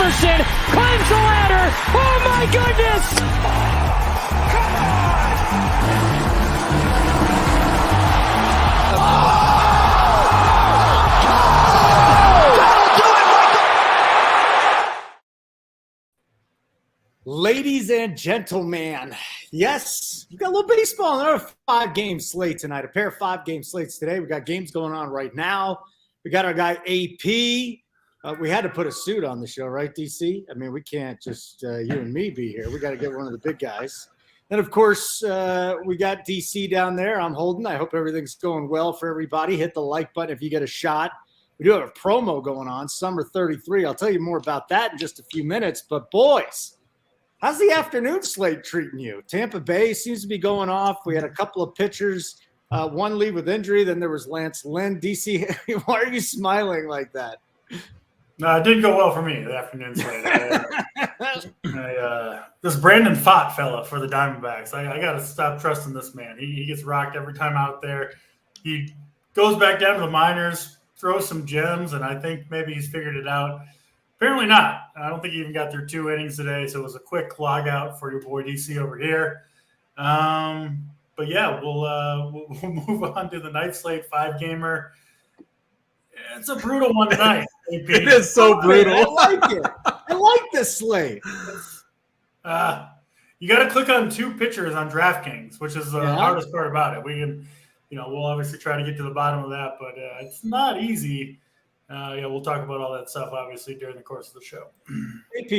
Peterson climbs the ladder. Oh my goodness! Come on! Ladies and gentlemen, yes, we've got a little baseball in our 5-game slate tonight. A pair of 5-game slates today. We got games going on right now. We got our guy AP. We had to put a suit on the show, right, DC? I mean, we can't just you and me be here. We got to get one of the big guys. And, of course, we got DC down there. I'm Holden. I hope everything's going well for everybody. Hit the like button if you get a shot. We do have a promo going on, Summer 33. I'll tell you more about that in just a few minutes. But, boys, how's the afternoon slate treating you? Tampa Bay seems to be going off. We had a couple of pitchers, one leave with injury. Then there was Lance Lynn. DC, why are you smiling like that? No, it didn't go well for me, the afternoon slate. This Brandon Pfaadt fella for the Diamondbacks, I got to stop trusting this man. He gets rocked every time out there. He goes back down to the minors, throws some gems, and I think maybe he's figured it out. Apparently not. I don't think he even got through 2 innings today, so it was a quick log out for your boy DC over here. But, yeah, we'll move on to the night slate 5-gamer. It's a brutal one tonight. AP. It is so brutal. I like it. I like this slate. You got to click on 2 pitchers on DraftKings, which is the hardest part about it. We can, we'll obviously try to get to the bottom of that, but it's not easy. We'll talk about all that stuff obviously during the course of the show.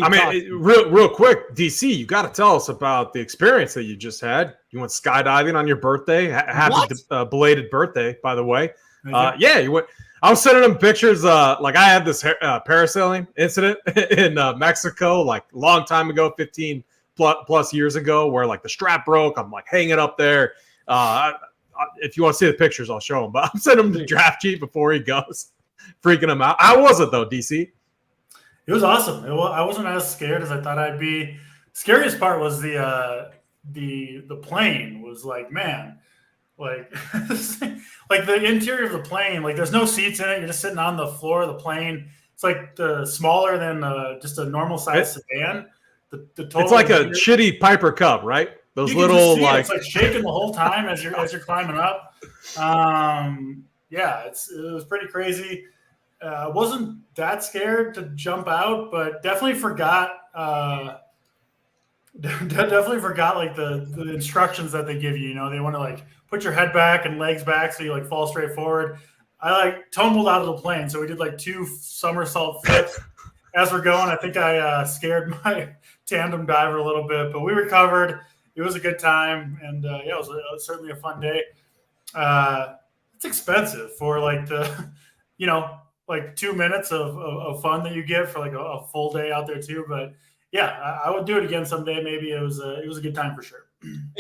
I mean, real quick, DC, you got to tell us about the experience that you just had. You went skydiving on your birthday. Happy belated birthday, by the way. Yeah, you went. I was sending them pictures. Like I had this parasailing incident in Mexico, like a long time ago, 15 plus years ago, where like the strap broke. I'm like hanging up there. If you want to see the pictures, I'll show them. But I'm sending him to Draft Cheat before he goes, freaking him out. How was it though, DC? It was awesome. I wasn't as scared as I thought I'd be. Scariest part was the plane. Was like, man. Like the interior of the plane, like there's no seats in it. You're just sitting on the floor of the plane. It's like smaller than just a normal size sedan. The total it's like a shitty Piper Cub, right? Those little like it's like shaking the whole time as you're climbing up. It was pretty crazy. Wasn't that scared to jump out, but definitely forgot. Definitely forgot like the instructions that they give you. They want to like put your head back and legs back so you like fall straight forward. I like tumbled out of the plane, so we did like 2 somersault flips as we're going. I think I scared my tandem diver a little bit, but we recovered. It was a good time, and it was certainly a fun day. It's expensive for like the like 2 minutes of fun that you get for like a full day out there too, but. Yeah, I would do it again someday. Maybe it was a good time for sure.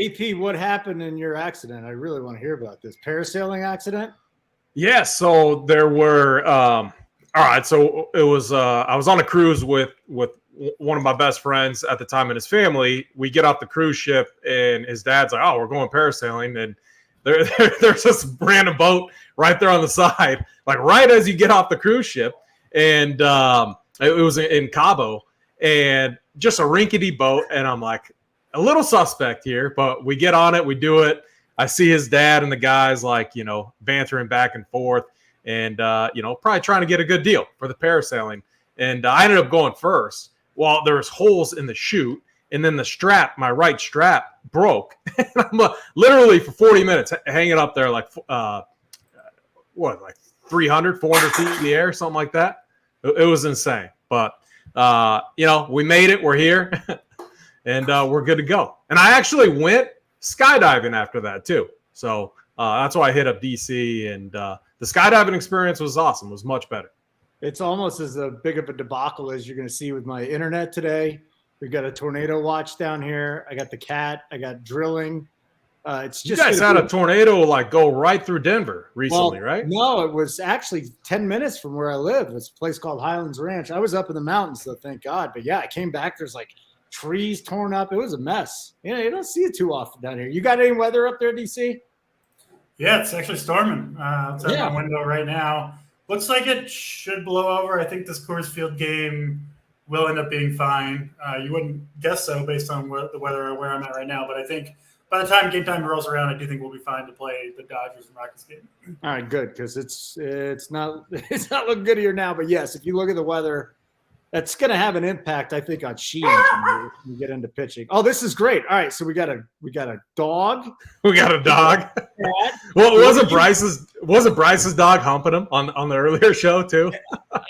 AP, what happened in your accident? I really want to hear about this parasailing accident. Yeah, so there were. All right, so it was. I was on a cruise with one of my best friends at the time and his family. We get off the cruise ship, and his dad's like, "Oh, we're going parasailing," and there's this random boat right there on the side, like right as you get off the cruise ship, and it was in Cabo. And just a rinkety boat. And I'm like, a little suspect here, but we get on it. We do it. I see his dad and the guys like, bantering back and forth and, probably trying to get a good deal for the parasailing. And I ended up going first. Well, there was holes in the chute. And then the strap, my right strap broke. And I'm literally for 40 minutes hanging up there like, like 300, 400 feet in the air, something like that. It was insane. But, we made it. We're here, and we're good to go. And I actually went skydiving after that too. So that's why I hit up DC, and the skydiving experience was awesome. It was much better. It's almost as big of a debacle as you're going to see with my internet today. We've got a tornado watch down here. I got the cat. I got drilling. It's just you guys had a tornado like go right through Denver recently, right? No, it was actually 10 minutes from where I live. It's a place called Highlands Ranch. I was up in the mountains, so thank God. But yeah, I came back. There's like trees torn up. It was a mess. You don't see it too often down here. You got any weather up there, DC? Yeah, it's actually storming outside my window right now. Looks like it should blow over. I think this Coors Field game will end up being fine. You wouldn't guess so based on the weather where I'm at right now, but I think by the time game time rolls around, I do think we'll be fine to play the Dodgers and Rockets game. All right, good, because it's not looking good here now. But yes, if you look at the weather, that's going to have an impact, I think, on Sheehan when you get into pitching. Oh, this is great. All right, so we got a dog. We got a dog. Well, wasn't Bryce's dog humping him on the earlier show too?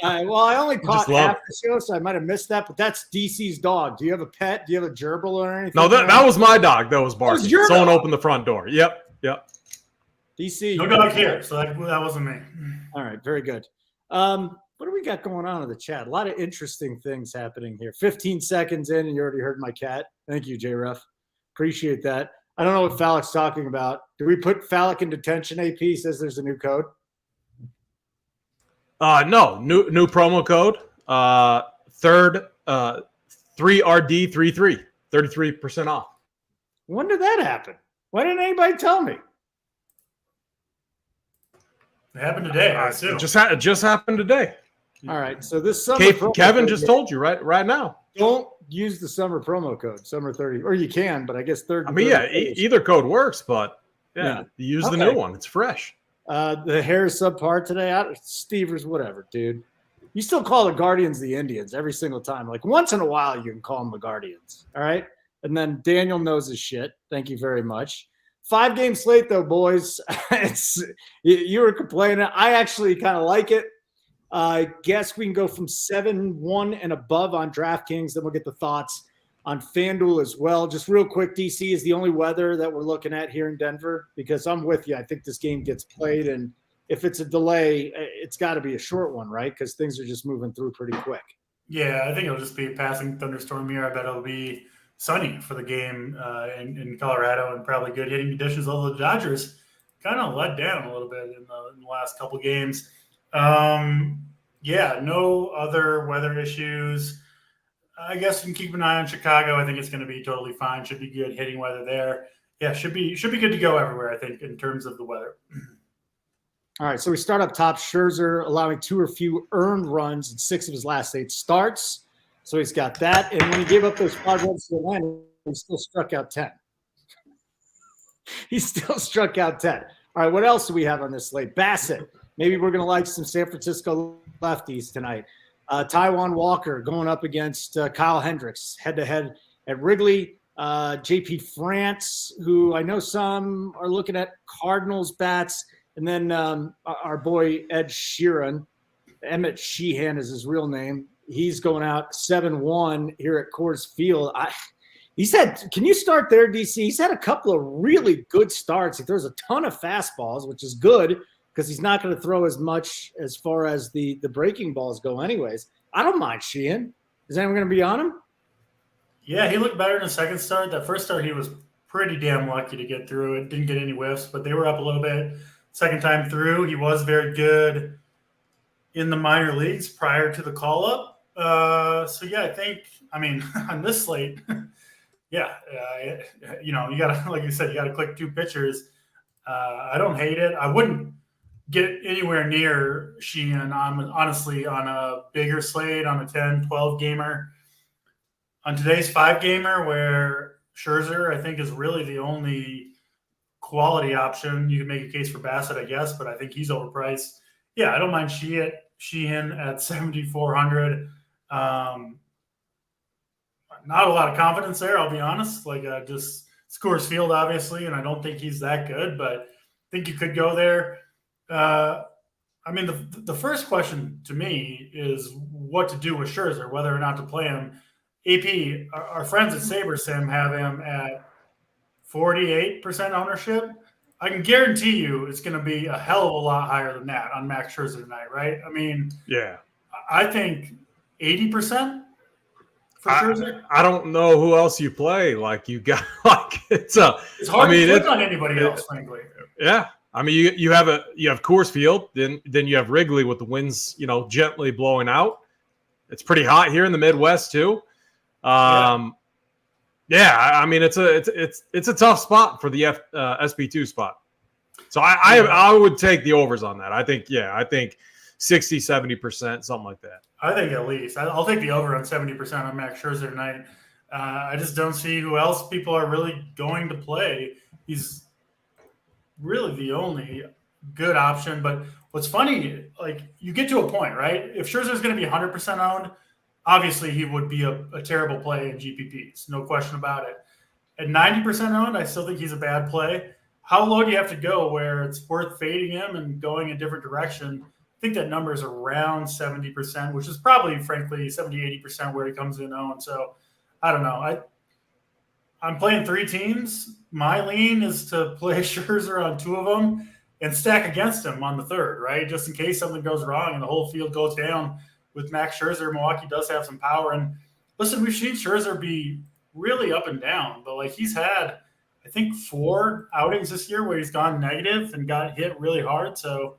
Well, I only caught half the show, so I might have missed that. But that's DC's dog. Do you have a pet? Do you have a gerbil or anything? No, that was my dog. That was barking. Someone opened the front door. Yep. DC. No dog here, so that wasn't me. All right, very good. What do we got going on in the chat? A lot of interesting things happening here. 15 seconds in, and you already heard my cat. Thank you, JRef. Appreciate that. I don't know what Fallick's talking about. Do we put Fallick in detention? AP says there's a new code. No, new promo code. 3RD33, 33% off. When did that happen? Why didn't anybody tell me? It happened today, I assume. It just happened today. All right, so this summer Kevin just told you right now. Don't use the summer promo code, summer 30, or you can, but I guess 30. I mean, either code works, but you use the new one. It's fresh. The hair is subpar today. Stevers, whatever, dude. You still call the Guardians the Indians every single time. Like once in a while, you can call them the Guardians. All right, and then Daniel knows his shit. Thank you very much. 5-game slate though, boys. You were complaining. I actually kind of like it. I guess we can go from 7-1 and above on DraftKings. Then we'll get the thoughts on FanDuel as well. Just real quick, DC is the only weather that we're looking at here in Denver because I'm with you. I think this game gets played, and if it's a delay, it's got to be a short one, right? Because things are just moving through pretty quick. Yeah, I think it'll just be a passing thunderstorm here. I bet it'll be sunny for the game in Colorado and probably good hitting conditions, although the Dodgers kind of let down a little bit in the last couple games. No other weather issues. I guess we can keep an eye on Chicago. I think it's going to be totally fine. Should be good hitting weather there. Yeah, should be good to go everywhere, I think, in terms of the weather. All right, so we start up top. Scherzer allowing 2 or few earned runs in 6 of his last 8 starts. So he's got that. And when he gave up those 5 runs to Atlanta, he still struck out 10. He still struck out 10. All right, what else do we have on this slate? Bassett. Maybe we're going to like some San Francisco lefties tonight. Taijuan Walker going up against Kyle Hendricks head-to-head at Wrigley. JP France, who I know some are looking at Cardinals bats. And then our boy Ed Sheeran, Emmett Sheehan is his real name. He's going out 7-1 here at Coors Field. Can you start there, DC? He's had a couple of really good starts. He throws a ton of fastballs, which is good because he's not going to throw as much as far as the breaking balls go anyways. I don't mind Sheehan. Is anyone going to be on him? Yeah, he looked better in the second start. That first start, he was pretty damn lucky to get through it. Didn't get any whiffs, but they were up a little bit. Second time through, he was very good in the minor leagues prior to the call-up. I think, on this slate, you got to, like you said, you got to click 2 pitchers. I don't hate it. I wouldn't get anywhere near Sheehan, honestly, on a bigger slate, on a 10, 12-gamer. On today's 5-gamer, where Scherzer, I think, is really the only quality option. You can make a case for Bassett, I guess, but I think he's overpriced. Yeah, I don't mind Sheehan at 7,400. Not a lot of confidence there, I'll be honest. Just scores field, obviously, and I don't think he's that good, but I think you could go there. The first question to me is what to do with Scherzer, whether or not to play him. AP, our friends at SaberSim have him at 48% ownership. I can guarantee you it's going to be a hell of a lot higher than that on Max Scherzer tonight, right? Yeah. I think 80% for Scherzer. I don't know who else you play. You got it's hard to click on anybody else, frankly. Yeah. You have Coors Field, then you have Wrigley with the winds, gently blowing out. It's pretty hot here in the Midwest too. It's a tough spot for the SB2 spot. So I would take the overs on that. I think 60, 70%, something like that. I think at least. I'll take the over on 70% on Max Scherzer tonight. I just don't see who else people are really going to play. He's really the only good option. But what's funny, like you get to a point, right? If Scherzer's going to be 100% owned, obviously he would be a terrible play in GPPs. No question about it. At 90% owned, I still think he's a bad play. How low do you have to go where it's worth fading him and going a different direction? I think that number is around 70%, which is probably, frankly, 70, 80% where he comes in owned. So I don't know. I'm playing 3 teams. My lean is to play Scherzer on 2 of them and stack against him on the 3rd, right? Just in case something goes wrong and the whole field goes down with Max Scherzer. Milwaukee does have some power. And listen, we've seen Scherzer be really up and down, but like he's had, I think, 4 outings this year where he's gone negative and got hit really hard. So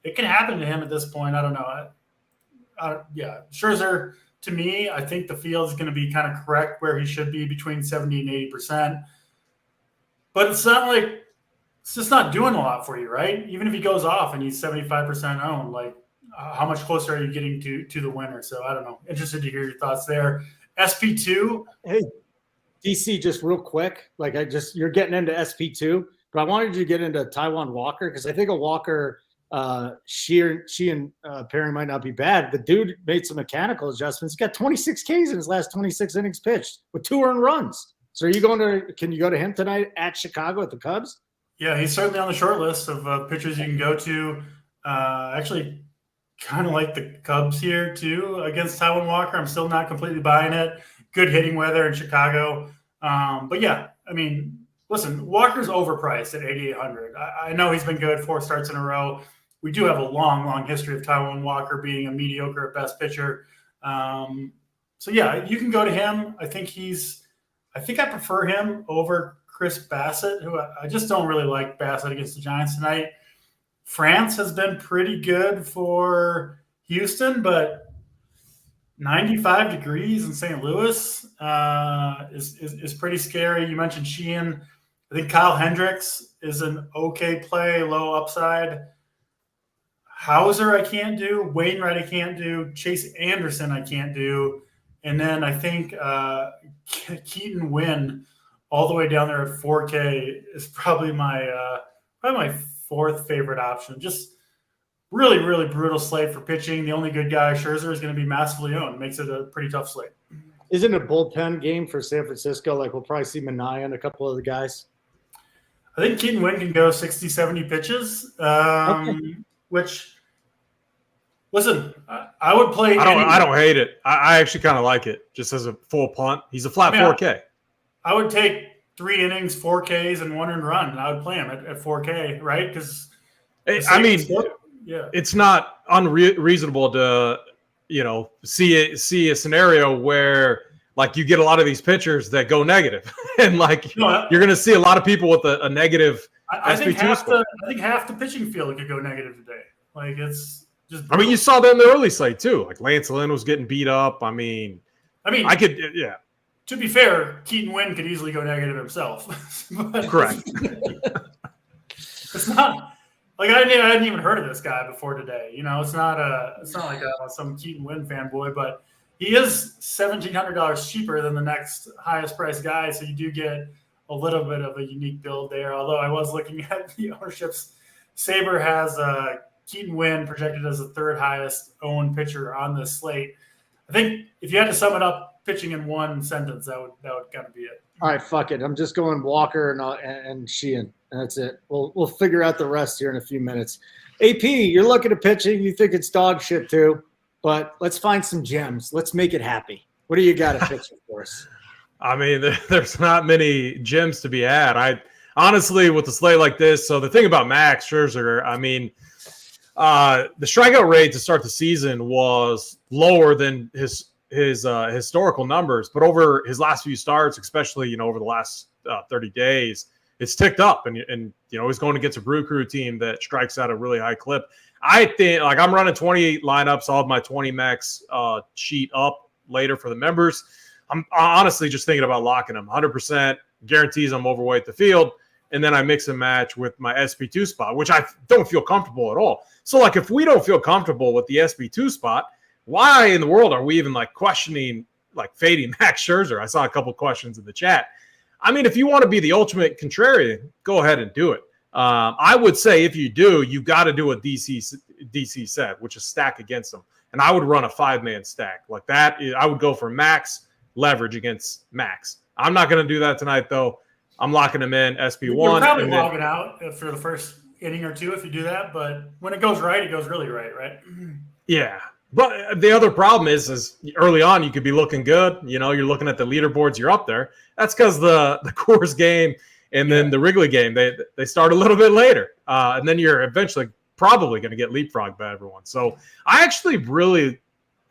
it can happen to him at this point. I don't know. Yeah, Scherzer, to me, I think the field is going to be kind of correct where he should be between 70 and 80%. But it's not like it's just not doing a lot for you, right? Even if he goes off and he's 75% owned, like how much closer are you getting to the winner? So I don't know. Interested to hear your thoughts there. SP2. Hey, DC, just real quick. Like you're getting into SP2, but I wanted you to get into Taiwan Walker because I think a Walker Sheehan pairing might not be bad. The dude made some mechanical adjustments. He got 26 Ks in his last 26 innings pitched with 2 earned runs. So can you go to him tonight at Chicago at the Cubs? Yeah, he's certainly on the short list of pitchers you can go to. Actually, kind of like the Cubs here too against Taiwan Walker. I'm still not completely buying it. Good hitting weather in Chicago. But yeah, I mean, listen, Walker's overpriced at 8,800. I know he's been good 4 starts in a row. We do have a long, long history of Taiwan Walker being a mediocre at best pitcher. So yeah, you can go to him. I think I prefer him over Chris Bassett, who I just don't really like Bassett against the Giants tonight. France has been pretty good for Houston, but 95 degrees in St. Louis is pretty scary. You mentioned Sheehan. I think Kyle Hendricks is an okay play, low upside. Hauser I can't do. Wainwright I can't do. Chase Anderson I can't do. And then I think Keaton Wynn all the way down there at 4K is probably my 4th favorite option. Just really, really brutal slate for pitching. The only good guy, Scherzer, is going to be massively owned. Makes it a pretty tough slate. Isn't it a bullpen game for San Francisco? Like we'll probably see Manaea and a couple of the guys. I think Keaton Wynn can go 60, 70 pitches, which, listen, I would play. I don't hate it. I actually kind of like it just as a full punt. He's a flat 4K. I would take 3 innings, 4Ks, and 1 earned run, and I would play him at 4K, right? Because it's not unreasonable to see a scenario where like you get a lot of these pitchers that go negative, and like you're going to see a lot of people with a negative. I think half the pitching field could go negative today. Like it's just. I mean, you saw that in the early slate too. Like Lance Lynn was getting beat up. I mean, I could, yeah. To be fair, Keaton Wynn could easily go negative himself. Correct. It's not like I hadn't even heard of this guy before today. It's not like some Keaton Wynn fanboy, but he is $1,700 cheaper than the next highest priced guy. So you do get a little bit of a unique build there. Although I was looking at the ownerships, Saber has Keaton Wynn projected as the 3rd highest owned pitcher on this slate. I think if you had to sum it up, pitching in one sentence, that would kind of be it. All right, fuck it. I'm just going Walker and Sheehan. That's it. We'll figure out the rest here in a few minutes. AP, you're looking at pitching. You think it's dog shit too, but let's find some gems. Let's make it happy. What do you got at pitching for us? I mean, there's not many gems to be had. I honestly, with a slate like this, so the thing about Max Scherzer, I mean, the strikeout rate to start the season was lower than his historical numbers, but over his last few starts, especially over the last 30 days, it's ticked up, and he's going against a Brew Crew team that strikes at a really high clip. I think like I'm running 28 lineups. I'll have my 20 max sheet up later for the members. I'm honestly just thinking about locking him 100%, guarantees I'm overweight the field. and then I mix and match with my SP2 spot, which I don't feel comfortable at all. So, like, if we don't feel comfortable with the SP2 spot, why in the world are we even, like, questioning, like, fading Max Scherzer? I saw a couple questions in the chat. I mean, if you want to be the ultimate contrarian, go ahead and do it. I would say if you do, you got to do what DC said, which is stack against them. And I would run a 5-man stack like that. I would go for max leverage against Max. I'm not going to do that tonight, though. I'm locking him in SP1. You're probably logging out for the first inning or two if you do that. But when it goes right, it goes really right, right? Yeah. But the other problem is early on you could be looking good. You know, you're looking at the leaderboards, you're up there. That's because the Coors game and then the Wrigley game, they start a little bit later. And then you're eventually probably going to get leapfrogged by everyone. So I actually really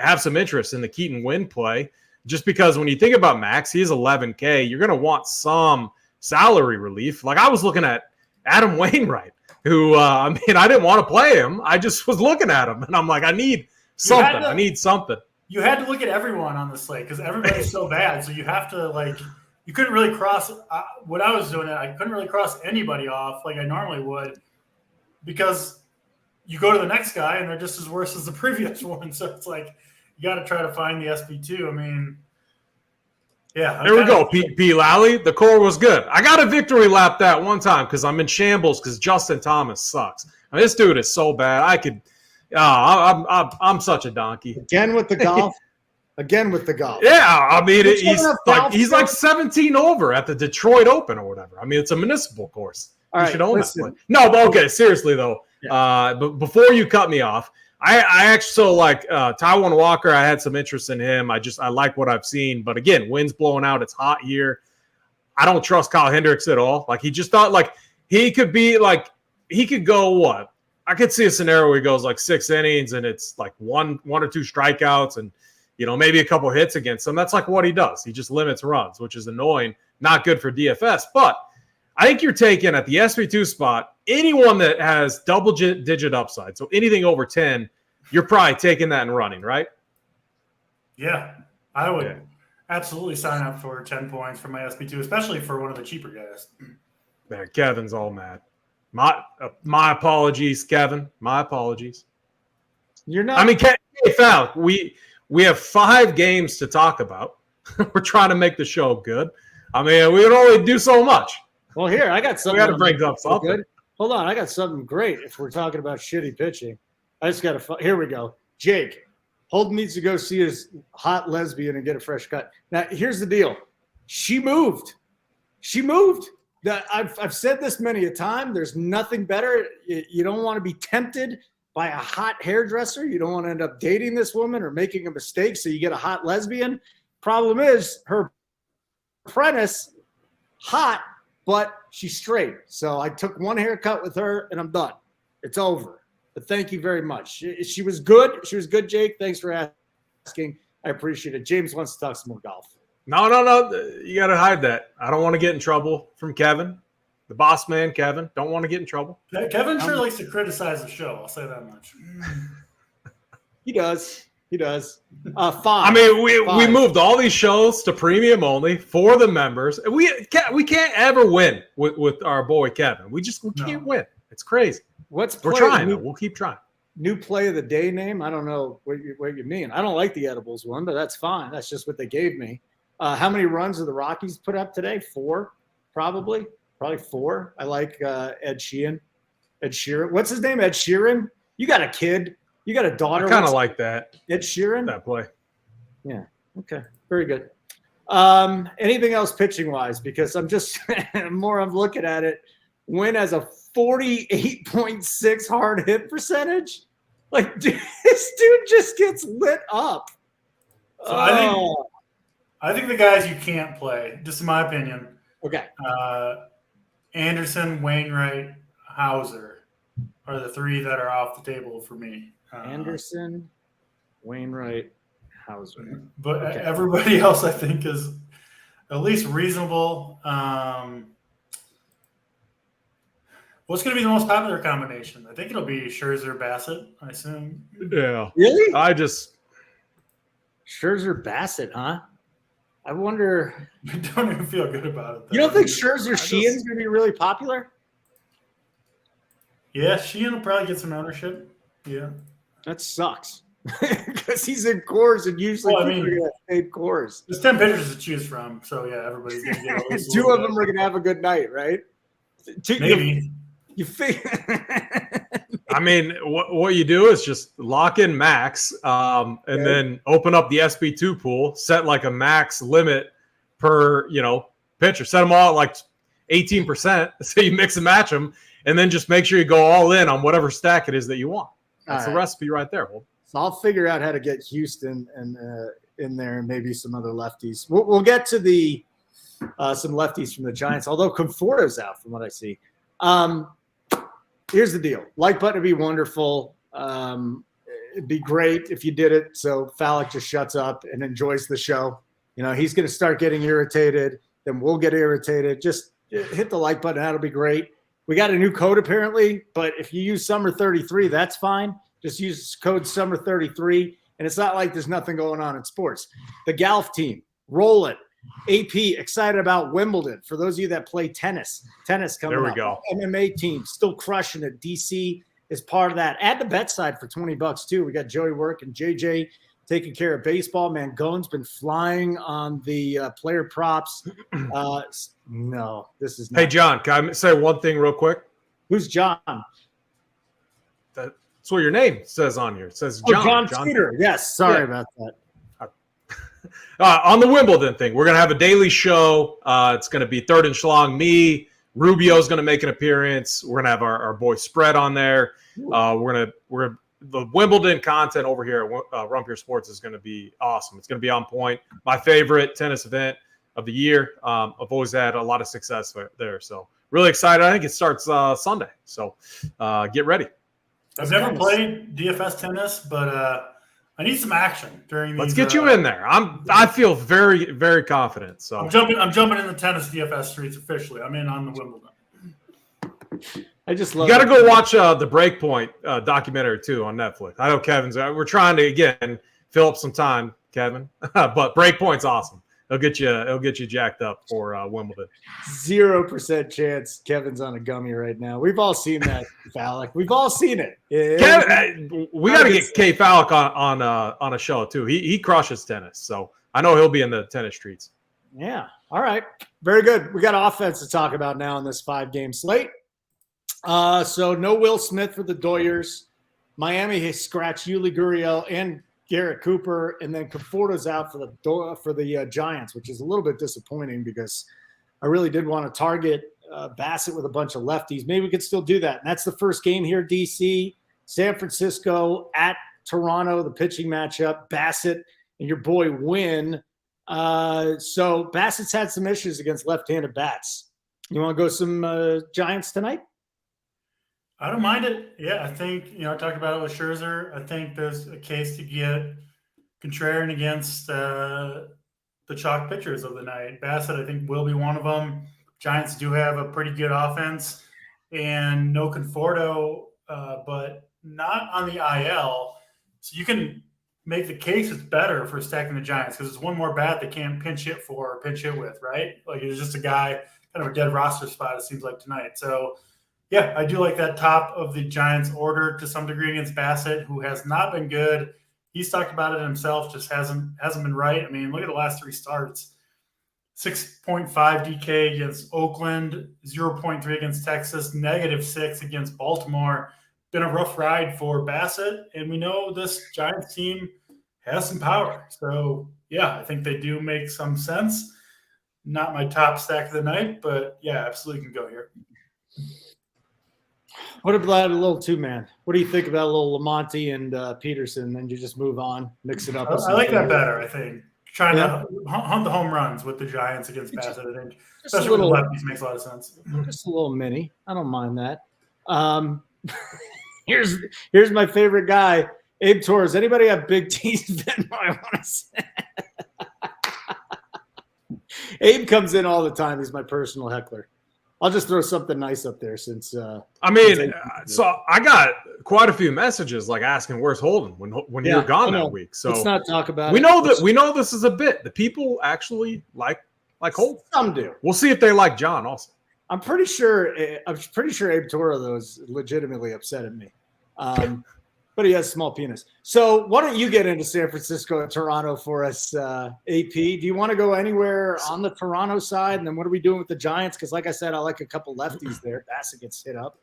have some interest in the Keaton Wynn play just because when you think about Max, he's $11K. You're going to want some salary relief. Like I was looking at Adam Wainwright, who, I didn't want to play him. I just was looking at him and I'm like, I need something. You had to look at everyone on the slate because everybody's so bad. So you have to you couldn't really cross what I was doing. I couldn't really cross anybody off like I normally would because you go to the next guy and they're just as worse as the previous one. So it's like you got to try to find the SP2. I mean, yeah. There we go. P. Lally, the core was good. I got a victory lap that one time because I'm in shambles because Justin Thomas sucks. I mean, this dude is so bad. I'm such a donkey. Again with the golf. Yeah, I mean, he's like 17 over at the Detroit Open or whatever. I mean, it's a municipal course. You should own that play. No, but okay, seriously though. Yeah. But before you cut me off, I actually Taijuan Walker. I had some interest in him. I like what I've seen. But again, wind's blowing out. It's hot here. I don't trust Kyle Hendricks at all. Like he just thought he could go what? I could see a scenario where he goes like 6 innings and it's like one or two strikeouts and maybe a couple hits against him. That's like what he does. He just limits runs, which is annoying. Not good for DFS. But I think you're taking at the SP2 spot anyone that has double-digit upside. So anything over 10, you're probably taking that and running, right? Yeah, I would absolutely sign up for 10 points for my SP2, especially for one of the cheaper guys. Man, Kevin's all mad. My apologies, Kevin. My apologies. You're not. I mean, Fal, we have 5 games to talk about. We're trying to make the show good. I mean, we can only do so much. Well, here, I got something. We got to bring up something. Good. Hold on, I got something great if we're talking about shitty pitching. I just got to – here we go. Jake, Holden needs to go see his hot lesbian and get a fresh cut. Now, here's the deal. She moved. I've said this many a time. There's nothing better. You don't want to be tempted by a hot hairdresser. You don't want to end up dating this woman or making a mistake, so you get a hot lesbian. Problem is her apprentice, hot, but she's straight. So I took one haircut with her, and I'm done. It's over. But thank you very much. She was good. She was good, Jake. Thanks for asking. I appreciate it. James wants to talk some more golf. No. You got to hide that. I don't want to get in trouble from Kevin. The boss man, Kevin. Don't want to get in trouble. Kevin sure likes to criticize the show. I'll say that much. He does. 5. I mean, we moved all these shows to premium only for the members. We can't ever win with our boy Kevin. We can't win. It's crazy. We're trying. We'll keep trying. New play of the day name? I don't know what you mean. I don't like the edibles one, but that's fine. That's just what they gave me. How many runs did the Rockies put up today? 4, probably 4. I like Ed Sheeran. What's his name? Ed Sheeran? You got a kid. You got a daughter. I kind of like that. Ed Sheeran? That play. Yeah. Okay. Very good. Anything else pitching-wise? Because I'm just – I'm looking at it. Wynn has a 48.6 hard hit percentage. Like, this dude just gets lit up. So I think the guys you can't play, just in my opinion. Okay. Anderson, Wainwright, Hauser are the 3 that are off the table for me. Anderson, Wainwright, Hauser. But everybody else I think is at least reasonable. What's going to be the most popular combination? I think it'll be Scherzer Bassett, I assume. Yeah. Really? Scherzer Bassett, huh? I wonder. I don't even feel good about it, though. You don't think Scherzer Sheehan's going to be really popular? Yeah, Sheehan will probably get some ownership. Yeah. That sucks. Because he's in cores, and usually people are going to have cores. There's 10 pitchers to choose from, so yeah, everybody's going to get at least Two of them are going to have a good night, right? Maybe. You think? I mean, what you do is just lock in max, and then open up the SB2 pool, set like a max limit per pitcher. Set them all at like 18%, so you mix and match them, and then just make sure you go all in on whatever stack it is that you want. That's the recipe right there. So I'll figure out how to get Houston and in there, and maybe some other lefties. We'll get to the some lefties from the Giants, although Conforto's out from what I see. Here's the deal. Like button would be wonderful. It'd be great if you did it so Fallick just shuts up and enjoys the show. He's going to start getting irritated. Then we'll get irritated. Just hit the like button. That'll be great. We got a new code apparently, but if you use Summer 33, that's fine. Just use code Summer 33, and it's not like there's nothing going on in sports. The golf team, roll it. AP, excited about Wimbledon. For those of you that play tennis coming up. There we go. MMA team, still crushing it. DC is part of that. Add the bet side for $20 too. We got Joey Work and JJ taking care of baseball. Mangone's been flying on the player props. No, this is not. Hey, John, can I say one thing real quick? Who's John? That's what your name says on here. It says John. John Peter. Yes, sorry about that. On the Wimbledon thing, we're going to have a daily show. It's going to be Third and Schlong. Me, Rubio's going to make an appearance. We're going to have our boy Spread on there. The Wimbledon content over here at Rumpier Sports is going to be awesome. It's going to be on point. My favorite tennis event of the year. I've always had a lot of success there. So really excited. I think it starts Sunday. So get ready. I've never played DFS tennis, but I need some action during these. Let's get you in there. I feel very, very confident. So I'm jumping in the tennis DFS streets officially. I'm in on the Wimbledon. I just love. You got to go watch the Breakpoint documentary too on Netflix. I know Kevin's. We're trying to again fill up some time, Kevin, but Breakpoint's awesome. It'll get you jacked up for Wimbledon. 0% chance Kevin's on a gummy right now. We've all seen that, Fallick. We've all seen it. Kevin, we got to get K Fallick on a show too. He crushes tennis, so I know he'll be in the tennis streets. Yeah. All right. Very good. We got offense to talk about now in this 5-game slate. So no Will Smith for the Doyers. Miami has scratched Yuli Gurriel and Garrett Cooper, and then Conforto's out for the Giants, which is a little bit disappointing because I really did want to target Bassett with a bunch of lefties. Maybe we could still do that. And that's the first game here, DC, San Francisco at Toronto, the pitching matchup, Bassett and your boy Wynn. So Bassett's had some issues against left-handed bats. You want to go some Giants tonight? I don't mind it. Yeah, I think, I talked about it with Scherzer. I think there's a case to get contrarian against the chalk pitchers of the night. Bassett, I think, will be one of them. Giants do have a pretty good offense and no Conforto, but not on the IL. So you can make the case it's better for stacking the Giants because it's one more bat they can't pinch hit with, right? Like it's just a guy, kind of a dead roster spot, it seems like tonight. So, yeah, I do like that top of the Giants order to some degree against Bassett, who has not been good. He's talked about it himself, just hasn't been right. I mean, look at the last 3 starts. 6.5 DK against Oakland, 0.3 against Texas, -6 against Baltimore. Been a rough ride for Bassett, and we know this Giants team has some power. So, yeah, I think they do make some sense. Not my top stack of the night, but, yeah, absolutely can go here. What about a little two-man? What do you think about a little Lamonte and Peterson? Then you just move on, mix it up. I like that better, I think. Trying to hunt the home runs with the Giants against Bassett, I think. Especially with the lefties makes a lot of sense. Just a little mini. I don't mind that. Here's my favorite guy, Abe Torres. Anybody have big T's Venmo? I want to say. Abe comes in all the time. He's my personal heckler. I'll just throw something nice up there since. So I got quite a few messages like asking where's Holden when you're gone that week. So let's not talk about we know that we know this is a bit. The people actually like Holden. Some do. We'll see if they like John also. I'm pretty sure Abe Toro though is legitimately upset at me. But he has a small penis. So why don't you get into San Francisco and Toronto for us, AP? Do you want to go anywhere on the Toronto side? And then what are we doing with the Giants? Because like I said, I like a couple lefties there. Bassett gets hit up.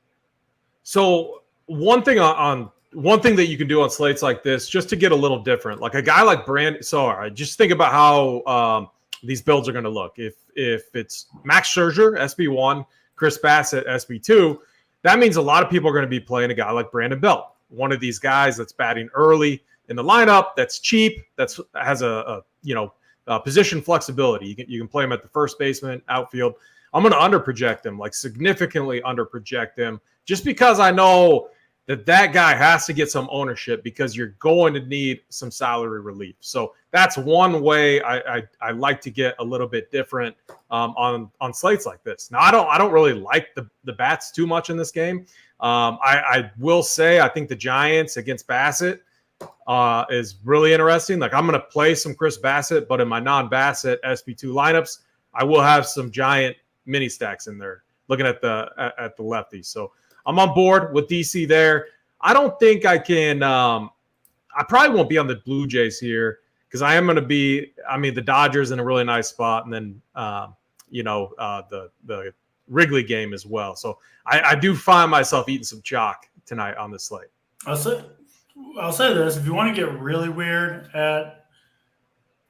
So one thing that you can do on slates like this, just to get a little different, like a guy like Brandon. So just think about how these builds are going to look. If it's Max Scherzer, SB1, Chris Bassett, SB2, that means a lot of people are going to be playing a guy like Brandon Belt. One of these guys that's batting early in the lineup, that's cheap, has a position flexibility. You can play him at the first baseman, outfield. I'm going to underproject him, like significantly underproject him, just because I know that guy has to get some ownership because you're going to need some salary relief. So that's one way I like to get a little bit different on slates like this. Now I don't really like the bats too much in this game. I will say I think the Giants against Bassett is really interesting. Like I'm going to play some Chris Bassett, but in my non-Bassett SB2 lineups, I will have some Giant mini stacks in there looking at the lefties. So I'm on board with DC there. I don't think I can I probably won't be on the Blue Jays here because I am going to be, the Dodgers in a really nice spot, and then the Wrigley game as well. So I do find myself eating some chalk tonight on the slate. I'll say this. If you want to get really weird at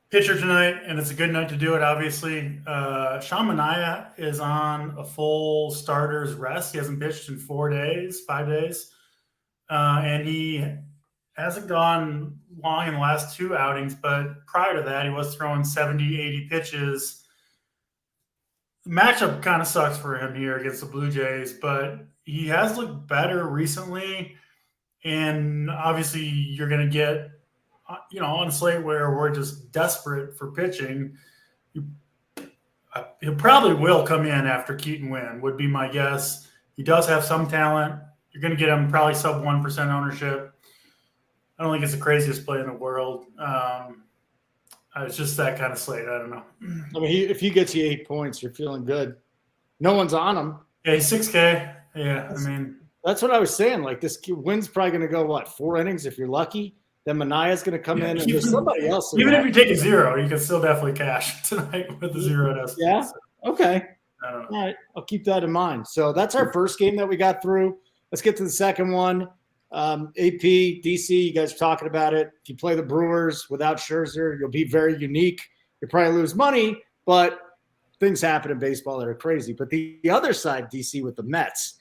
pitcher tonight, and it's a good night to do it, obviously, Sean Manaea is on a full starter's rest. He hasn't pitched in 5 days. And he hasn't gone long in the last 2 outings, but prior to that, he was throwing 70, 80 pitches. The matchup kind of sucks for him here against the Blue Jays, but he has looked better recently. And obviously you're going to get, on a slate where we're just desperate for pitching, he probably will come in after Keaton Wynn, would be my guess. He does have some talent. You're going to get him probably sub 1% ownership. I don't think it's the craziest play in the world. It's just that kind of slate. I don't know. If he gets you 8 points, you're feeling good. No one's on him. Yeah, he's 6K. Yeah, that's what I was saying. Like this Wynn's probably going to go 4 innings if you're lucky. Then Manaea's going to come in, and there's somebody else. Even if you take a 0, you can still definitely cash tonight with the 0 at SB. Yeah. Okay. All right. I'll keep that in mind. So that's our first game that we got through. Let's get to the second one. AP, DC, you guys are talking about it. If you play the Brewers without Scherzer, you'll be very unique. You'll probably lose money, but things happen in baseball that are crazy. But the other side, DC, with the Mets,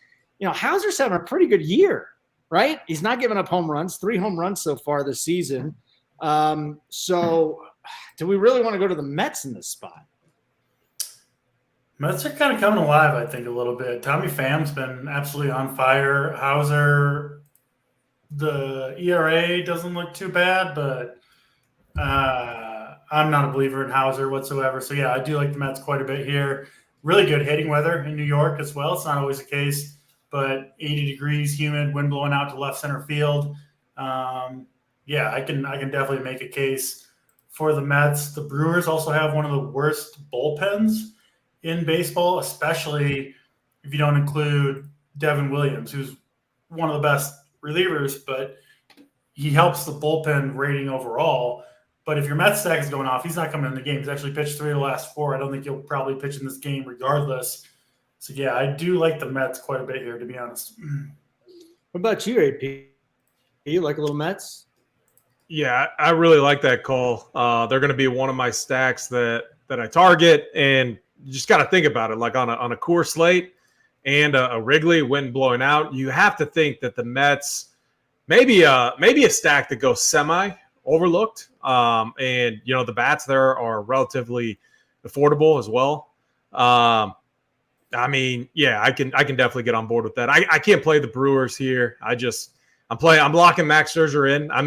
Hauser's having a pretty good year, right? He's not giving up home runs, 3 home runs so far this season. So do we really want to go to the Mets in this spot? Mets are kind of coming alive, I think, a little bit. Tommy Pham's been absolutely on fire. Hauser, the ERA doesn't look too bad, but I'm not a believer in Hauser whatsoever. So, yeah, I do like the Mets quite a bit here. Really good hitting weather in New York as well. It's not always the case, but 80 degrees, humid, wind blowing out to left center field. I can definitely make a case for the Mets. The Brewers also have one of the worst bullpens in baseball, especially if you don't include Devin Williams, who's one of the best relievers, but he helps the bullpen rating overall. But if your Mets stack is going off, he's not coming in the game. He's actually pitched 3 of the last 4. I don't think he'll probably pitch in this game regardless. So, yeah, I do like the Mets quite a bit here, to be honest. What about you, AP? You like a little Mets? Yeah, I really like that call. They're going to be one of my stacks that I target, and you just got to think about it. Like on a Coors slate and a Wrigley, wind blowing out, you have to think that the Mets maybe a stack that goes semi overlooked. And the bats there are relatively affordable as well. I can definitely get on board with that. I can't play the Brewers here. I'm locking Max Scherzer in. I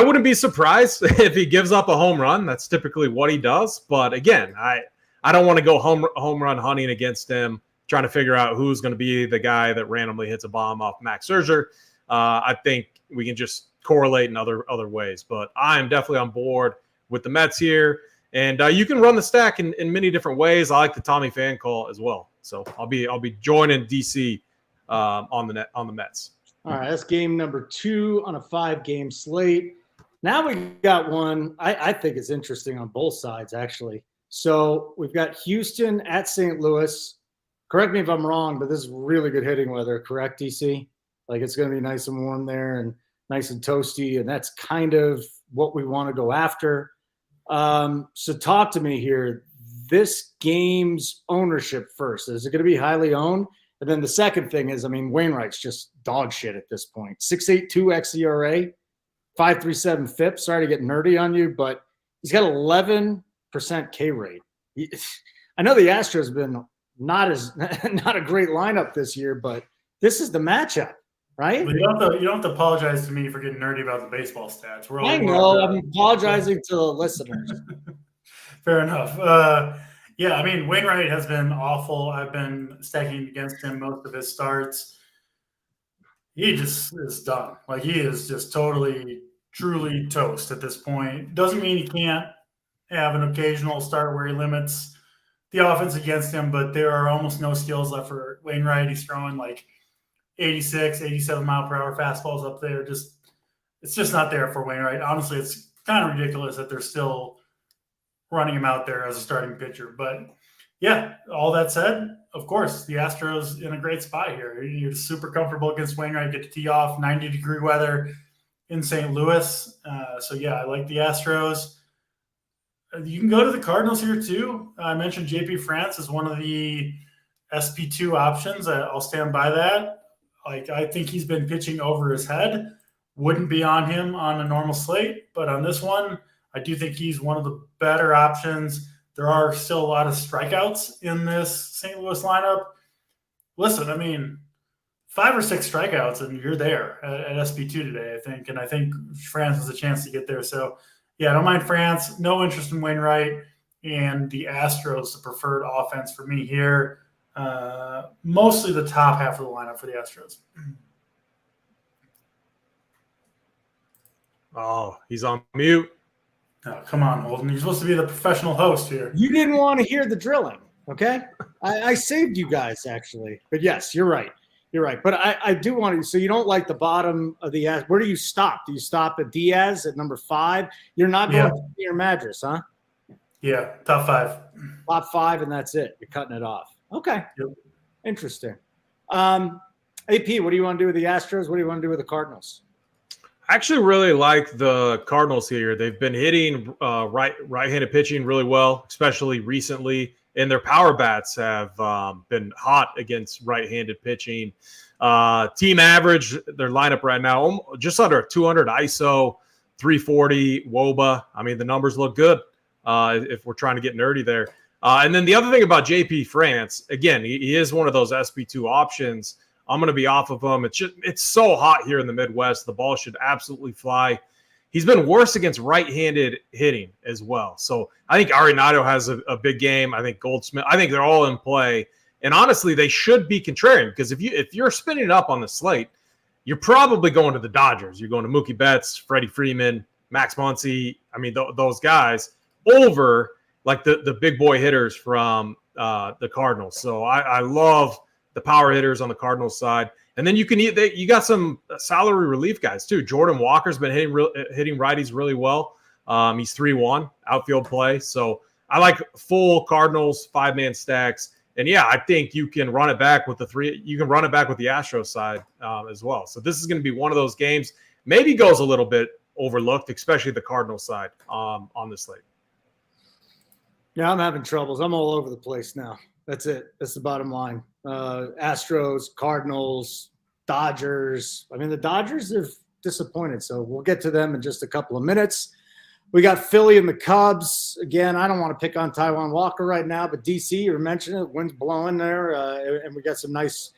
wouldn't be surprised if he gives up a home run. That's typically what he does. But again, I don't want to go home run hunting against him trying to figure out who's going to be the guy that randomly hits a bomb off Max Scherzer. I think we can just correlate in other ways. But I am definitely on board with the Mets here. And you can run the stack in many different ways. I like the Tommy fan call as well. So I'll be joining DC on the Mets. All right, that's game number 2 on a 5-game slate. Now we got one I think is interesting on both sides, actually. So we've got Houston at St. Louis. Correct me if I'm wrong, but this is really good hitting weather, correct, DC? Like it's going to be nice and warm there and nice and toasty, and that's kind of what we want to go after. So talk to me here. This game's ownership first. Is it going to be highly owned? And then the second thing is, I mean, Wainwright's just dog shit at this point. 6.82 xERA, 5.37 FIP. Sorry to get nerdy on you, but he's got 11% K rate. I know the Astros have been not a great lineup this year, but this is the matchup, right? Well, you don't have to apologize to me for getting nerdy about the baseball stats. I know. I'm apologizing to the listeners. Fair enough. Yeah, I mean, Wainwright has been awful. I've been stacking against him most of his starts. He just is done. Like, he is just totally, truly toast at this point. Doesn't mean he can't have an occasional start where he limits the offense against him, but there are almost no skills left for Wainwright. He's throwing like 86, 87 mile per hour fastballs up there. It's just not there for Wainwright. Honestly, it's kind of ridiculous that they're still running him out there as a starting pitcher. But yeah, all that said, of course, the Astros in a great spot here. You're super comfortable against Wainwright, get to tee off, 90-degree weather in St. Louis. So yeah, I like the Astros. You can go to the Cardinals here too. I mentioned JP France is one of the SP2 options. I'll stand by that. Like, I think he's been pitching over his head. Wouldn't be on him on a normal slate, but on this one, I do think he's one of the better options. There are still a lot of strikeouts in this St. Louis lineup. Listen, I mean, 5 or 6 strikeouts and you're there at SP2 today, I think. And I think France has a chance to get there. So, yeah, I don't mind France. No interest in Wainwright. And the Astros, the preferred offense for me here. Mostly the top half of the lineup for the Astros. Oh, he's on mute. Oh, come on, Holden. You're supposed to be the professional host here. You didn't want to hear the drilling, okay? I saved you guys, actually. But yes, you're right. You're right. But I do want to – so you don't like the bottom of the – where do you stop? Do you stop at Diaz at number 5? You're not going to your Madras, huh? Yeah, top 5. Top 5, and that's it. You're cutting it off. Okay. Yep. Interesting. AP, what do you want to do with the Astros? What do you want to do with the Cardinals? I actually really like the Cardinals here. They've been hitting right-handed pitching really well, especially recently, and their power bats have been hot against right-handed pitching. Team average, their lineup right now, just under 200 ISO, 340 WOBA. I mean, the numbers look good if we're trying to get nerdy there. And then the other thing about JP France, again, he is one of those SP2 options. I'm going to be off of him. It's so hot here in the Midwest. The ball should absolutely fly. He's been worse against right-handed hitting as well. So I think Arenado has a big game. I think Goldsmith. I think they're all in play. And honestly, they should be contrarian because if you're spinning up on the slate, you're probably going to the Dodgers. You're going to Mookie Betts, Freddie Freeman, Max Muncy. I mean, those guys over like the big boy hitters from the Cardinals. So I love the power hitters on the Cardinals side. And then you got some salary relief guys too. Jordan Walker's been hitting righties really well. He's 3-1 outfield play. So I like full Cardinals 5-man stacks. And yeah, I think you can run it back with you can run it back with the Astros side as well. So this is going to be one of those games. Maybe goes a little bit overlooked, especially the Cardinals side on this slate. Yeah, I'm having troubles. I'm all over the place now. That's it. That's the bottom line. Astros, Cardinals, Dodgers. I mean, the Dodgers have disappointed, so we'll get to them in just a couple of minutes. We got Philly and the Cubs. Again, I don't want to pick on Taijuan Walker right now, but DC, you were mentioning it, wind's blowing there, and we got some nice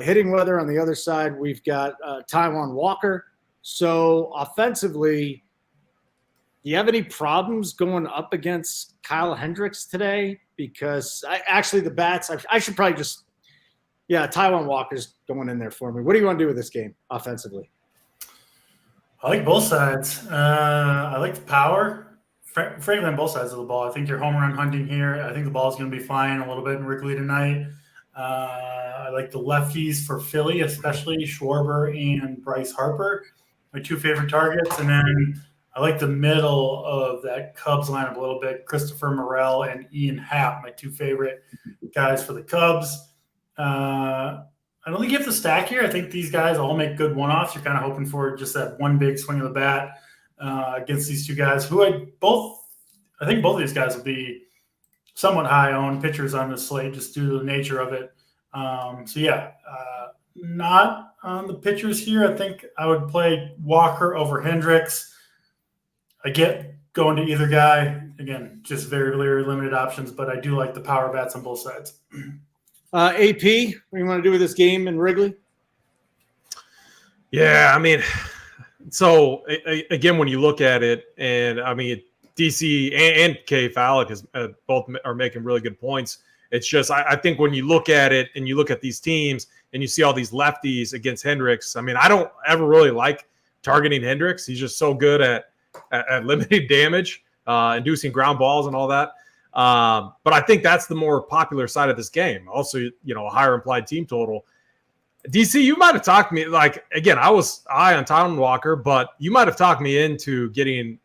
hitting weather on the other side. We've got Taijuan Walker. So offensively, do you have any problems going up against Kyle Hendricks today? Because the bats, I should probably just Yeah, Taijuan Walker's going in there for me. What do you want to do with this game offensively? I like both sides. I like the power. Frankly, on both sides of the ball. I think you're home run hunting here. I think the ball's going to be flying a little bit in Wrigley tonight. I like the lefties for Philly, especially Schwarber and Bryce Harper, my two favorite targets. And then I like the middle of that Cubs lineup a little bit. Christopher Morel and Ian Happ, my two favorite guys for the Cubs. I don't think you have to stack here. I think these guys all make good one-offs. You're kind of hoping for just that one big swing of the bat against these two guys, who I think both of these guys will be somewhat high-owned pitchers on this slate just due to the nature of it. Not on the pitchers here. I think I would play Walker over Hendricks. I get going to either guy. Again, just very, very limited options, but I do like the power bats on both sides. AP, what do you want to do with this game in Wrigley? Yeah, I mean, so again, when you look at it, and I mean, DC and K. Falik is both are making really good points. It's just I think when you look at it and you look at these teams and you see all these lefties against Hendricks, I mean, I don't ever really like targeting Hendricks. He's just so good at limiting damage, inducing ground balls and all that. But I think that's the more popular side of this game. Also, a higher implied team total. DC, you might have talked me, like, again, I was high on Taijuan Walker, but you might have talked me into getting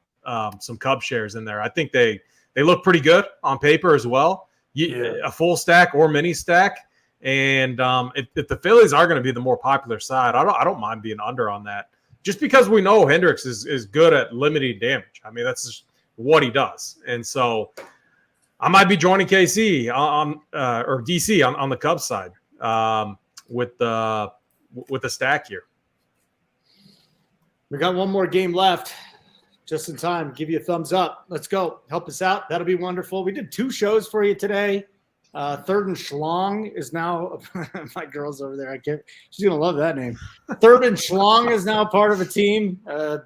some Cub shares in there. I think they look pretty good on paper as well. A full stack or mini stack. And if the Phillies are going to be the more popular side, I don't mind being under on that. Just because we know Hendricks is good at limiting damage. I mean, that's just what he does. And so I might be joining KC or DC on the Cubs side with the stack here. We got one more game left. Just in time. Give you a thumbs up. Let's go. Help us out. That'll be wonderful. We did 2 shows for you today. Third and Schlong is now my girl's over there. She's gonna love that name. Third and Schlong is now part of a team.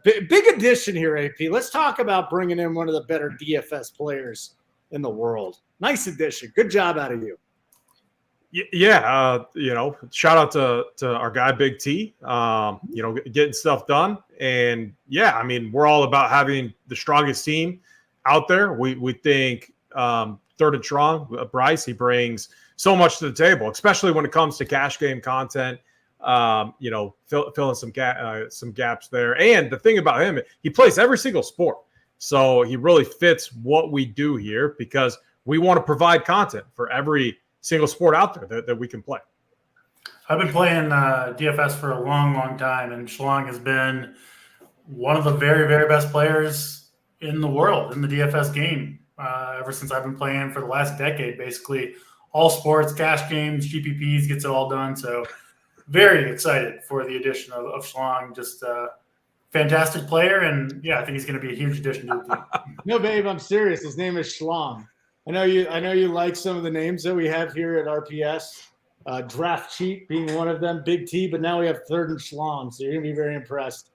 Big addition here, AP. Let's talk about bringing in one of the better DFS players in the world. Nice addition. Good job out of you. Yeah, shout out to our guy Big T. Getting stuff done, and yeah, I mean, we're all about having the strongest team out there. We think third and strong, Bryce. He brings so much to the table, especially when it comes to cash game content. Filling some gaps there. And the thing about him, he plays every single sport, so he really fits what we do here because we want to provide content for every single sport out there that we can play. I've been playing DFS for a long, long time, and Schlong has been one of the very, very best players in the world in the DFS game ever since I've been playing for the last decade, basically. All sports, cash games, GPPs, gets it all done. So very excited for the addition of Schlong. Just a fantastic player, and yeah, I think he's going to be a huge addition to the team. No, babe, I'm serious. His name is Schlong. I know you like some of the names that we have here at RPS. Draft Cheat being one of them, Big T, but now we have Third and Schlong, so you're going to be very impressed.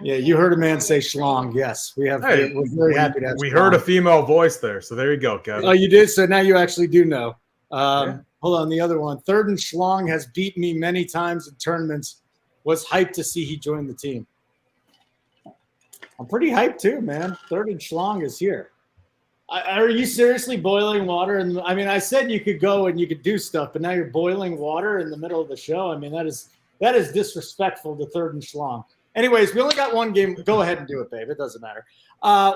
Yeah, you heard a man say Schlong. Yes, we have. Hey, we're very happy to have we Schlong. Heard a female voice there, so there you go, Kevin. Oh, you did? So now you actually do know. Hold on, the other one. Third and Schlong has beaten me many times in tournaments. Was hyped to see he joined the team. I'm pretty hyped too, man. Third and Schlong is here. Are you seriously boiling water? And I mean, I said you could go and you could do stuff, but now you're boiling water in the middle of the show. I mean, that is disrespectful to Third and Schlong. Anyways, we only got one game. Go ahead and do it, babe. It doesn't matter.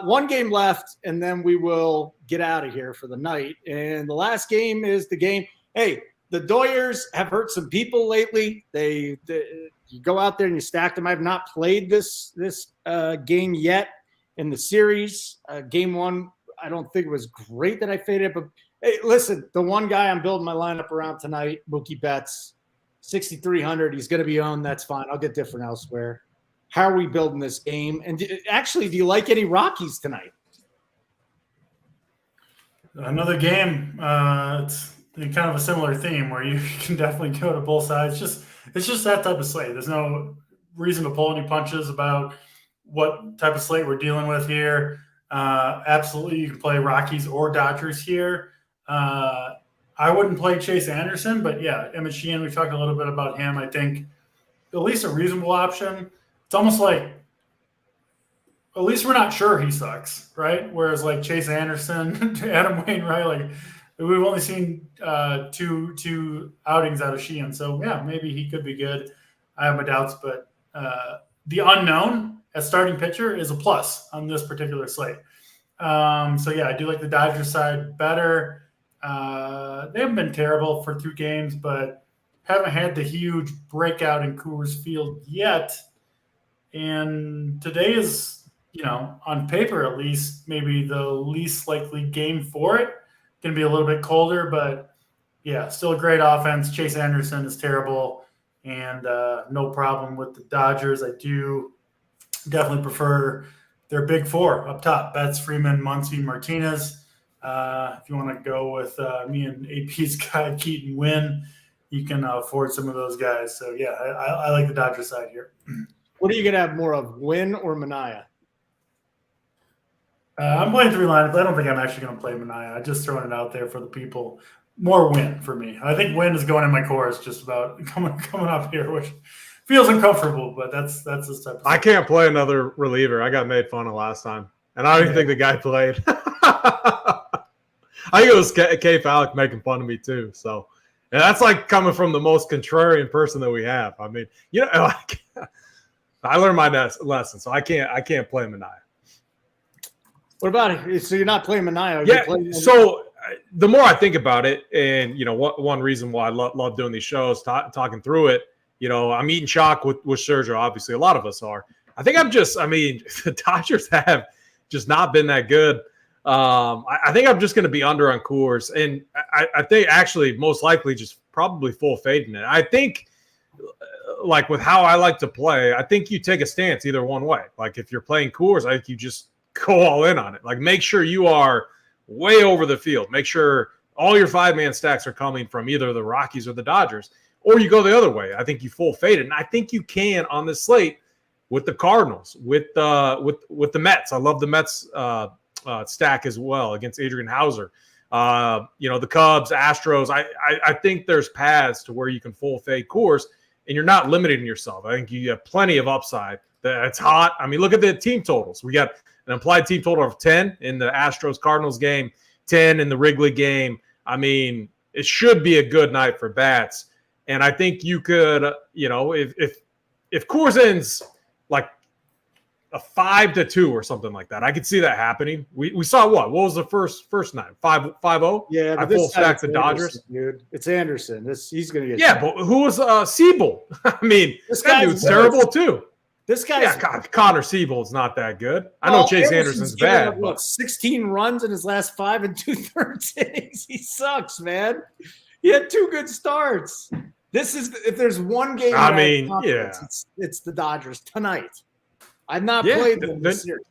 One game left, and then we will get out of here for the night. And the last game is the game. Hey, the Doyers have hurt some people lately. You go out there and you stack them. I've not played this game yet in the series. Game 1. I don't think it was great that I faded, but hey, listen, the one guy I'm building my lineup around tonight, Mookie Betts, 6,300. He's going to be owned. That's fine. I'll get different elsewhere. How are we building this game? And do you like any Rockies tonight? Another game. It's kind of a similar theme where you can definitely go to both sides. It's just that type of slate. There's no reason to pull any punches about what type of slate we're dealing with here. Absolutely, you can play Rockies or Dodgers here. I I wouldn't play Chase Anderson, but yeah, Emmett Sheehan, we talked a little bit about him. I think at least a reasonable option. It's almost like at least we're not sure he sucks, right? Whereas like Chase Anderson, Adam Wainwright, like we've only seen two outings out of Sheehan. So yeah, maybe he could be good. I have my doubts, but the unknown as starting pitcher is a plus on this particular slate. So yeah, I do like the Dodgers side better. They haven't been terrible for 2 games, but haven't had the huge breakout in Coors Field yet. And today is, on paper at least, maybe the least likely game for it. Going to be a little bit colder, but yeah, still a great offense. Chase Anderson is terrible, and no problem with the Dodgers. I do definitely prefer their big 4 up top: Betts, Freeman, Muncy, Martinez. If you want to go with me and AP's guy, Keaton Wynn, you can afford some of those guys. So, yeah, I like the Dodgers side here. What are you going to have more of, Wynn or Manaea? I'm playing 3 lineups. I don't think I'm actually going to play Manaea. I'm just throwing it out there for the people. More Wynn for me. I think Wynn is going in my chorus just about coming up here, which feels uncomfortable, but that's this type of I can't play another reliever. I got made fun of last time, and I don't even think the guy played. I think it was K. Fallick making fun of me too. So, and that's like coming from the most contrarian person that we have. I mean, I learned my lesson, so I can't play Manaea. What about it? So you're not playing Manaea? Yeah. So the more I think about it, and one reason why I love doing these shows, talking through it. I'm eating chalk with Sergio. Obviously, a lot of us are. I think the Dodgers have just not been that good. I think I'm just going to be under on Coors, and I think actually most likely just probably full fade in it. I think, like with how I like to play, I think you take a stance either one way. Like if you're playing Coors, I think you just go all in on it. Like make sure you are way over the field. Make sure all your 5-man stacks are coming from either the Rockies or the Dodgers, or you go the other way. I think you full fade it, and I think you can on this slate with the Cardinals, with the Mets. I love the Mets stack as well against Adrian Hauser. The Cubs, Astros. I think there's paths to where you can full fade Coors, and you're not limiting yourself. I think you have plenty of upside. It's hot. I mean, look at the team totals. We got an implied team total of 10 in the Astros-Cardinals game, 10 in the Wrigley game. I mean, it should be a good night for bats. And I think you could, if Coors ends like a 5-2 or something like that, I could see that happening. We saw what was the first night? 5-0? Yeah, I full stack the Dodgers. Dude, it's Anderson. He's going to get. Yeah, but who was Siebel? I mean, this guy dude's terrible too. This guy's Connor Siebel's not that good. I know Chase Anderson's bad. But 16 runs in his last 5 2/3 innings. He sucks, man. He had 2 good starts. This is if there's one game. It's the Dodgers tonight. I've not played them this series.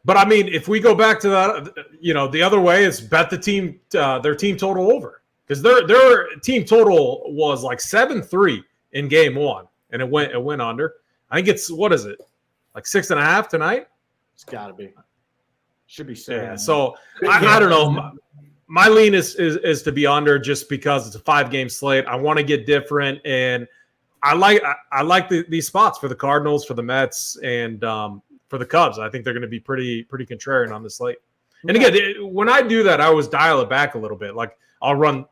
But I mean, if we go back to that, the other way is bet the team, their team total over, because their team total was like 7-3 in game 1, and it went under. I think it's what is it, like 6.5 tonight? It's got to be. Should be 7. Yeah. So I don't know. My lean is to be under just because it's a 5-game slate. I want to get different, and I like these spots for the Cardinals, for the Mets, and for the Cubs. I think they're going to be pretty contrarian on the slate. And again, when I do that, I always dial it back a little bit. Like I'll run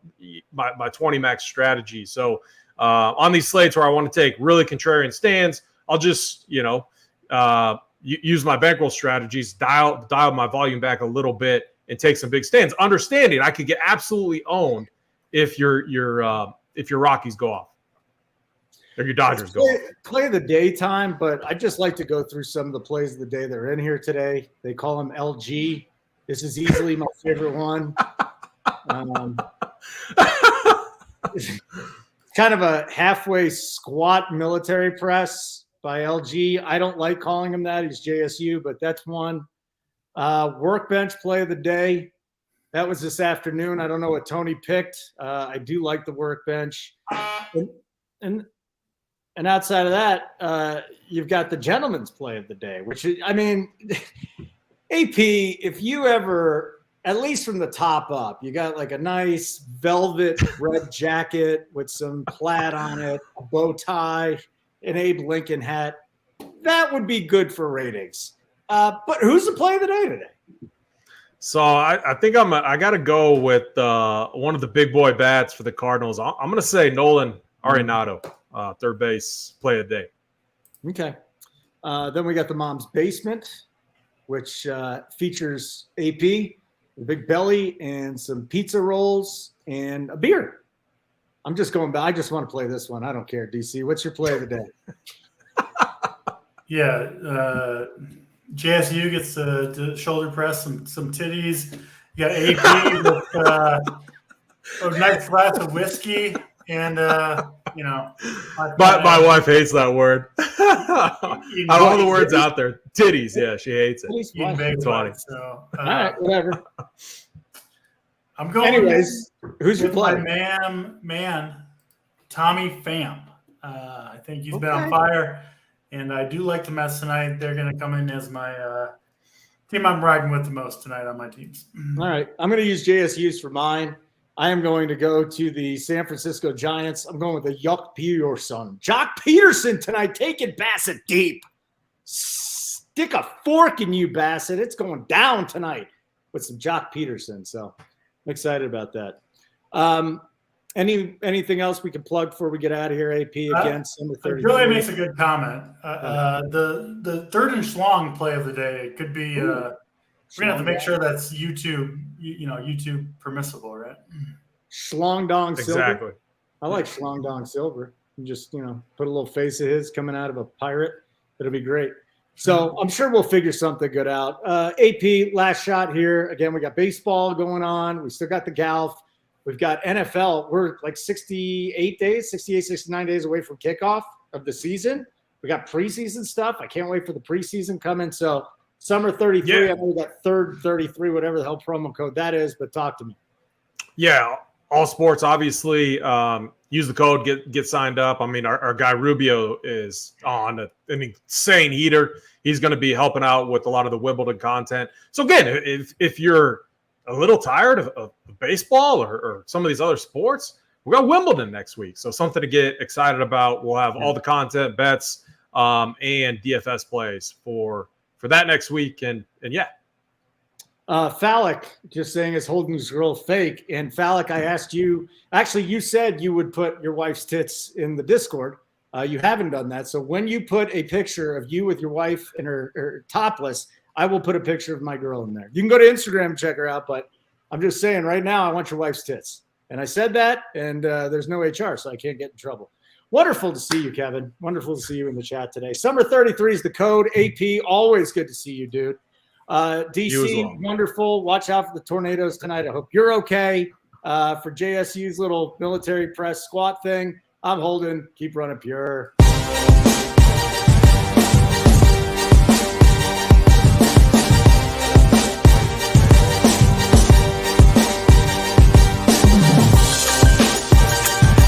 my 20 max strategy. So on these slates where I want to take really contrarian stands, I'll just use my bankroll strategies, dial my volume back a little bit, and take some big stands. Understanding I could get absolutely owned if your Rockies go off. Or your Dodgers go off. Play the daytime, but I just like to go through some of the plays of the day that are in here today. They call them LG. This is easily my favorite one. Kind of a halfway squat military press by LG. I don't like calling him that. He's JSU, but that's one. Workbench play of the day. That was this afternoon. I don't know what Tony picked. I do like the workbench. And outside of that, you've got the gentleman's play of the day, which is, I mean, AP, if you ever at least from the top up. You got like a nice velvet red jacket with some plaid on it, a bow tie, an Abe Lincoln hat. That would be good for ratings. But who's the play of the day today? So I think I got to go with one of the big boy bats for the Cardinals. I'm going to say Nolan Arenado, third base play of the day. Okay. Then we got the Mom's Basement, which features AP, a big belly, and some pizza rolls and a beer. I'm just going back. I just want to play this one. I don't care, DC. What's your play of the day? Yeah, JSU gets to shoulder press some titties. You got AP with a nice glass of whiskey, and my wife hates that word. I don't know the words out there. Titties, yeah, she hates it. It's funny. So, all right, whatever. I'm going. Anyways, who's your play? My man, Tommy Pham. I think he's been on fire. And I do like the Mets tonight. They're going to come in as my team I'm riding with the most tonight on my teams. All right. I'm going to use JSU's for mine. I am going to go to the San Francisco Giants. I'm going with the Jock Peterson. Jock Peterson tonight, taking Bassett deep. Stick a fork in you, Bassett. It's going down tonight with some Jock Peterson. So I'm excited about that. Anything else we can plug before we get out of here, AP, against number 30? Really makes a good comment. The third and schlong play of the day could be we're gonna have to make sure that's YouTube, YouTube permissible, right? Schlong Dong Silver. Exactly. I like Schlong Dong Silver. You just, put a little face of his coming out of a pirate. It'll be great. So I'm sure we'll figure something good out. AP, last shot here. Again, we got baseball going on. We still got the golf. We've got NFL. We're like 68, 69 days away from kickoff of the season. We got preseason stuff. I can't wait for the preseason coming. So summer 33, I know we got third 33, whatever the hell promo code that is, but talk to me. Yeah, all sports, obviously. Use the code, get signed up. I mean, our guy Rubio is on an insane heater. He's going to be helping out with a lot of the Wimbledon content. So again, if you're a little tired of baseball or some of these other sports, we got Wimbledon next week. So something to get excited about. We'll have all the content, bets, and DFS plays for that next week. And yeah. Phallic just saying is Holden's girl fake. And Phallic, I asked you, actually, you said you would put your wife's tits in the Discord. You haven't done that. So when you put a picture of you with your wife and her topless, I will put a picture of my girl in there. You can go to Instagram and check her out, but I'm just saying right now I want your wife's tits. And I said that, and there's no HR, so I can't get in trouble. Wonderful to see you, Kevin. Wonderful to see you in the chat today. Summer 33 is the code. AP, always good to see you, dude. DC, wonderful. Watch out for the tornadoes tonight. I hope you're okay. For JSU's little military press squat thing, I'm Holden. Keep running pure.